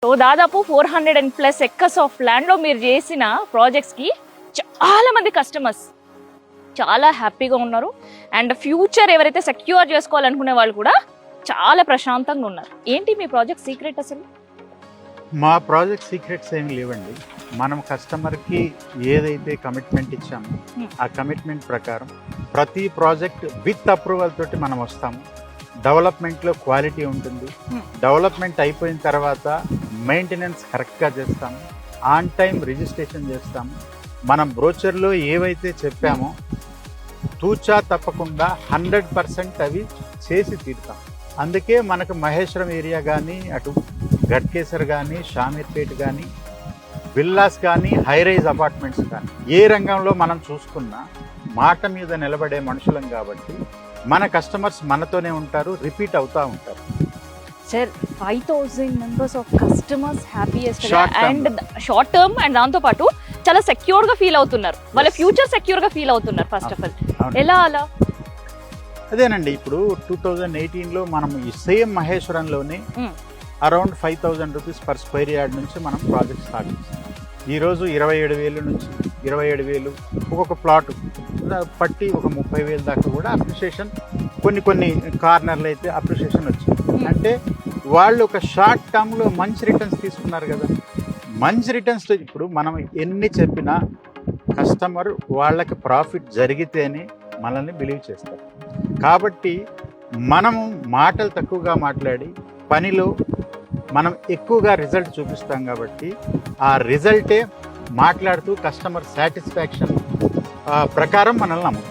So దాదాపు 400+ acres of ల్యాండ్లో మీరు చేసిన ప్రాజెక్ట్స్కి చాలా మంది కస్టమర్స్ చాలా హ్యాపీగా ఉన్నారు. అండ్ ఫ్యూచర్ ఎవరైతే సెక్యూర్ చేసుకోవాలనుకునే వాళ్ళు కూడా చాలా ప్రశాంతంగా ఉన్నారు. ఏంటి మీ ప్రాజెక్ట్ సీక్రెట్ అసలు? మా ప్రాజెక్ట్ సీక్రెట్స్ ఏమి లేవండి. మనం కస్టమర్కి ఏదైతే కమిట్మెంట్ ఇచ్చామో ఆ కమిట్మెంట్ ప్రకారం ప్రతి ప్రాజెక్ట్ విత్ అప్రూవల్ తోటి మనం వస్తాము. డెవలప్మెంట్లో క్వాలిటీ ఉంటుంది. డెవలప్మెంట్ అయిపోయిన తర్వాత మెయింటెనెన్స్ కరెక్ట్గా చేస్తాము. ఆన్ టైం రిజిస్ట్రేషన్ చేస్తాము. మనం బ్రోచర్లో ఏవైతే చెప్పామో తూచా తప్పకుండా 100% అవి చేసి తీరుతాం. అందుకే మనకు మహేశ్వరం ఏరియా కానీ, అటు గట్కేసర్ కానీ, షామీర్పేట్ కానీ, విల్లాస్ కానీ, హైరైజ్ అపార్ట్మెంట్స్ కానీ, ఏ రంగంలో మనం చూసుకున్నా మాట మీద నిలబడే మనుషులం కాబట్టి మన కస్టమర్స్ మనతోనే ఉంటారు, రిపీట్ అవుతూ ఉంటారు. Sir 5,000 members of customers happiest Short term. And short term and దాంతో పాటు చాలా సెక్యూర్ గా ఫీల్ అవుతున్నారు. వాళ్ళ ఫ్యూచర్ సెక్యూర్ గా ఫీల్ అవుతున్నారు. ఫస్ట్ ఆఫ్ ఆల్ ఎలా అలా? అదేనండి, ఇప్పుడు 2018లో మనం ఈ సేమ్ మహేశ్వరంలోనే around 5,000 rupees per square yard నుంచి మనం ప్రాజెక్ట్ స్టార్ట్ చేస్తాం. ఈరోజు 27,000 నుంచి 27,000 ఒక్కొక్క ప్లాట్ పట్టి ఒక 30,000 దాకా కూడా అప్రిషియేషన్, కొన్ని కార్నర్లు అయితే అప్రిషియేషన్ వచ్చింది. అంటే వాళ్ళు ఒక షార్ట్ టర్మ్లో మంచి రిటర్న్స్ తీసుకున్నారు కదా. మంచి రిటర్న్స్ ఇప్పుడు మనం ఎన్ని చెప్పినా కస్టమర్ వాళ్ళకి ప్రాఫిట్ జరిగితేనే మనల్ని బిలీవ్ చేస్తారు. కాబట్టి మనము మాటలు తక్కువగా మాట్లాడి పనిలో మనం ఎక్కువగా రిజల్ట్ చూపిస్తాం. కాబట్టి ఆ రిజల్టే మాట్లాడుతూ కస్టమర్ సాటిస్ఫాక్షన్ ప్రకారం మనల్ని నమ్ముతాం.